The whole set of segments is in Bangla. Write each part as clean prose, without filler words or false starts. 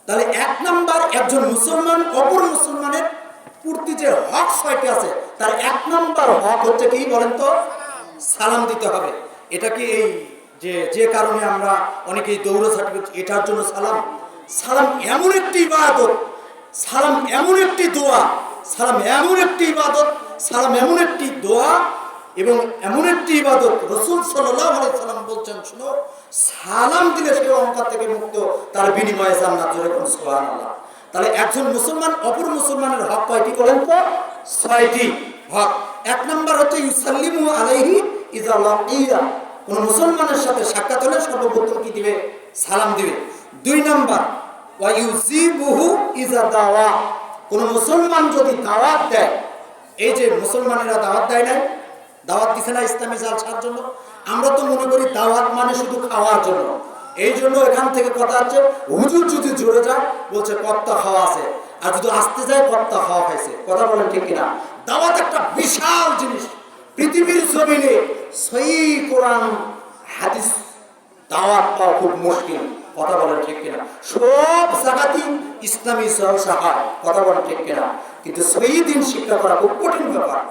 তাহলে এক নাম্বার, একজন মুসলমান অপর মুসলমানের প্রতি যে হক ছয়টি আছে তার এক নাম্বার হক হচ্ছে কি বলেন তো? সালাম দিতে হবে। এটা কি এই যে কারণে আমরা অনেকেই দৌড়াঝাঁটি করছি এটার জন্য? সালাম সালাম এমন একটি ইবাদত, সালাম এমন একটি দোয়া, সালাম এমন একটি ইবাদত, সালাম এমন একটি দোয়া এবং এমন একটি ইবাদত, রাসূল সাল্লাল্লাহু আলাইহি সাল্লাম বলছেন, শুনো, সালাম দিলে সে অহংকার থেকে মুক্ত, তার বিনিময়ে জান্নাত। যেরকম সুবহানাল্লাহ। তাহলে একজন মুসলমান অপর মুসলমানের হক কয়টি বলেন তো? ছয়টি হক। এক নাম্বার হচ্ছে ইউসাল্লিমু আলাইহি ইযা লাকিয়া, কোন মুসলমানের সাথে সাক্ষাৎ হলে সর্বপ্রথম কি দিবে? সালাম দিবে। দুই নাম্বার ওয়া ইউজিবুহু ইযা দাওয়া, কোন মুসলমান যদি দাওয়াত দেয়, এই যে মুসলমানেরা দাওয়াত দেয় না, দাওয়াত দিছে না ইসলামী জালসার জন্য, আমরা তো মনে করি দাওয়াত মানে শুধু খাওয়ার জন্য। এই জন্য এখান থেকে কথা হচ্ছে, হুজুর যদি জোরে যায় বলছে কর্তা খাওয়া আছে, আর যদি আসতে যায় কর্তা খাওয়া খাইছে। কথা বলেন ঠিক কিনা? দাওয়াত একটা বিশাল জিনিস। পৃথিবীর জমিনে সহিহ কোরআন হাদিস দাওয়াত পাওয়া খুব মুশকিল। কথা বলেন ঠিক কিনা? সব জায়গাতেই ইসলামী জলসা হয়। কথা বলেন ঠিক কিনা? কিন্তু সহিহ দ্বীন শিক্ষা করা খুব কঠিন ব্যাপার।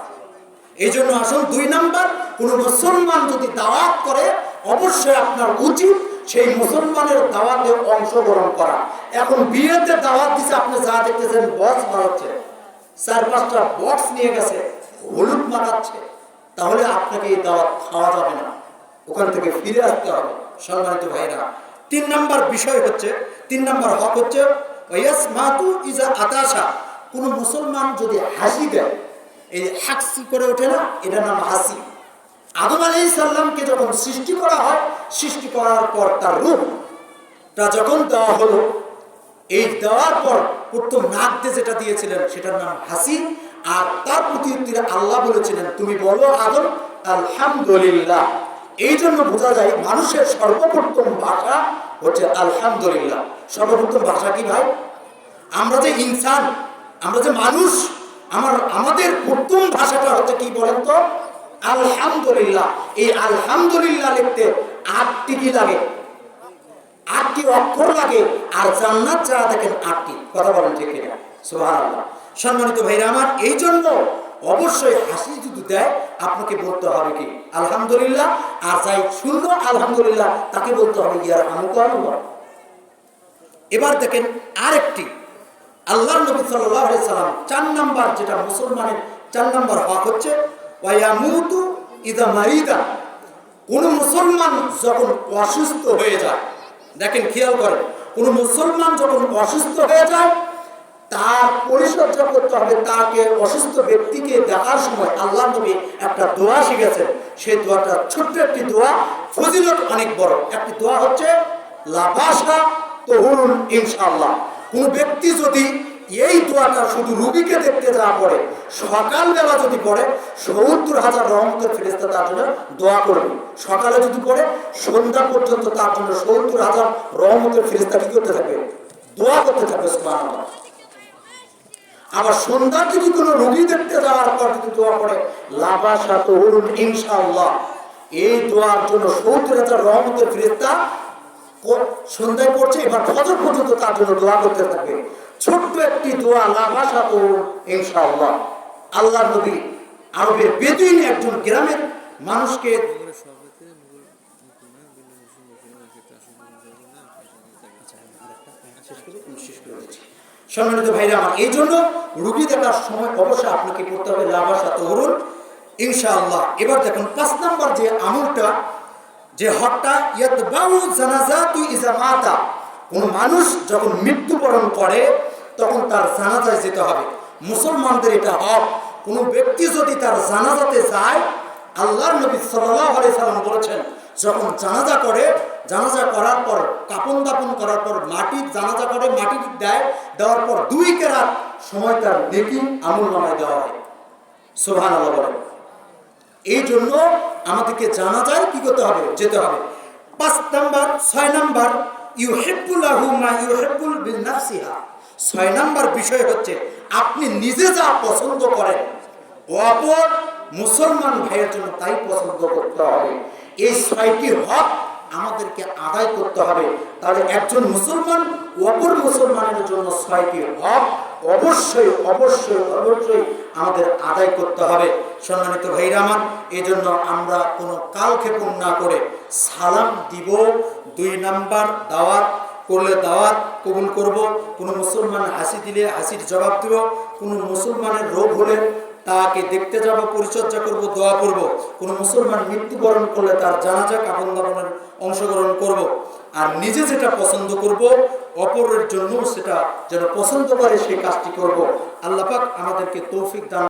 এই জন্য আসুন, দুই নাম্বার, কোন মুসলমান যদি দাওয়াত করে অবশ্যই আপনার উচিত সেই মুসলমানের দাওয়াতে অংশগ্রহণ করা। এখন বিয়েতে দাওয়াত দিচ্ছে, আপনি যা দেখতেছেন বক্স মারাচ্ছে, 4-5টা বক্স নিয়ে গেছে, হলুদ মারাচ্ছে, তাহলে আপনাকে এই দাওয়াত খাওয়া যাবে না, ওখান থেকে ফিরে আসতে হবে। সম্মানিত ভাইরা, তিন নাম্বার বিষয় হচ্ছে, তিন নাম্বার হক হচ্ছে ওয়াসমাতু ইজা আতাশা, কোন মুসলমান যদি হাসি দেয়, এই হাসি করে ওঠে না, এটার নাম হাসি। আদম আলাইহিস সালামকে যখন সৃষ্টি করা হয়, সৃষ্টি করার পর তার রূপটা যখন দেওয়া হলো, এই দেওয়ার পর প্রথম নাক দিয়ে যেটা দিয়েছিলেন সেটার নাম হাসি। আর তার প্রতি উত্তরে আল্লাহ বলেছিলেন, তুমি বলো আদম আলহামদুলিল্লাহ। এই জন্য বোঝা যায় মানুষের সর্বপ্রথম ভাষা হচ্ছে আলহামদুলিল্লাহ। সর্বপ্রথম ভাষা কি ভাই? আমরা যে ইনসান, আমরা যে মানুষ, আমাদের প্রথম ভাষাটা হচ্ছে কি বলেন তো? আলহামদুলিল্লাহ। এই আলহামদুলিল্লাহ লিখতে 8টি কি লাগে? 8টি অক্ষর লাগে। আর জান্নাত যারা দেখেন 8টি। কথা বলেন ঠিক কিনা? সুবহানাল্লাহ। সম্মানিত ভাইরা আমার, এই জন্য অবশ্যই হাসি যদি দেয় আপনাকে বলতে হবে কি? আলহামদুলিল্লাহ। আর যাই শুনলো আলহামদুলিল্লাহ তাকে বলতে হবে ইয়ারহামুকাল্লাহ। এবার দেখেন আরেকটি, আল্লাহর নবী সাল্লাল্লাহু আলাইহি সাল্লাম 4 নাম্বার, যেটা মুসলমানের 4 নাম্বার হক হচ্ছে ওয়ায়ামুতু ইযা মারিদা, কোন মুসলমান যখন অসুস্থ হয়ে যায়, দেখেন খেয়াল করেন, কোন মুসলমান যখন অসুস্থ হয়ে যায় তার পরিচর্যা করতে হবে। তাকে অসুস্থ ব্যক্তিকে দেখার সময় আল্লাহর নবী একটা দোয়া শিখেছেন। সেই দোয়াটা ছোট্ট একটি দোয়া, ফজিলত অনেক বড় একটি দোয়া হচ্ছে লা বাশা তুহুরুন ইনশাআল্লাহ। কোন ব্যক্তি যদি এই দোয়াটা শুধু রোগীকে দেখতে যাওয়া পড়ে, সকালবেলা যদি পড়ে ৭০,০০০ রহমতের ফেরেশতা তার জন্য দোয়া করবে। সকালে যদি পড়ে সন্ধ্যা পর্যন্ত তার জন্য ৭০,০০০ রহমতের ফেরেশতা কি করতে থাকবে? দোয়া করতে থাকবে। সুবহানাল্লাহ। আবার সন্ধ্যা যদি কোনো রোগী দেখতে যাওয়ার পর যদি দোয়া করে লা বাশা তুহুরুন ইনশাআল্লাহ, এই দোয়ার জন্য ৭০,০০০ রহমতের ফেরেশতা সন্ধ্যায় পড়ছে, এবার ফজর পর্যন্ত তার জন্য দোয়া করতে থাকবে। ছোট্ট একটি দোয়া, লা বাশা তুহুরুন ইনশাআল্লাহ। আল্লাহর নবী আরবের বেদুইন একজন গ্রামের মানুষকে সম্মানিত ভাইরা আমার, এই জন্য রোগী দেখার সময় অবশ্যই আপনাকে করতে হবে লা বাশা তুহুরুন ইনশাআল্লাহ। এবার দেখুন 5 নাম্বার যে আমলটা, যে হকটা, ইয়াতবাউ জানাজাতু ইযা মাতা, কোন মানুষ যখন মৃত্যুবরণ করে তখন তার জানাজায় যেতে হবে। মুসলমানদের এটা হক। কোন ব্যক্তি যদি তার জানাজাতে যায়, আল্লাহর নবী সাল্লাল্লাহু আলাইহি সাল্লাম বলেছেন, যখন জানাজা করে, জানাজা করার পর কাফন দাফন করার পর মাটি জানাজা করে, মাটি দেওয়ার পর 2 কেরাত সময় তার নেকি আমলনামায় দেওয়া হয়। সুবহানাল্লাহ বলেন। এই জন্য আমাদেরকে জানাজায় কি করতে হবে? যেতে হবে। 5 নাম্বার, 6 নাম্বার ইউহিব্বুলাহু মা ইউহিব্বুল বিনাফসিহা। 6 নাম্বার বিষয় হচ্ছে আপনি নিজে যা পছন্দ করেন অপর মুসলমান ভাইয়ের জন্য তাই পছন্দ করতে হবে। এই 6টি হক আমাদেরকে আদায় করতে হবে। তাহলে একজন মুসলমান অপর মুসলমানের জন্য 6টি হক অবশ্যই অবশ্যই অবশ্যই আমাদের আদায় করতে হবে। সম্মানিত ভাইরা আমার, এজন্য আমরা কোনো কালক্ষেপণ না করে সালাম দিব। 2 নাম্বার, দাওয়াত করলে দাওয়াত কবুল করব। কোনো মুসলমান হাসি দিলে হাসির জবাব দেব। কোনো মুসলমানের রোগ হলে তাকে দেখতে যাব, পরিচর্যা করব, দোয়া করব। কোনো মুসলমান মৃত্যুবরণ করলে তার জানাজা কাফন দাফনের অংশগ্রহণ করব। আর নিজে যেটা পছন্দ করব, অপরের জন্য সেটা যেন পছন্দ করে সেই কাজটি করব। আল্লাহ পাক আমাদেরকে তৌফিক দান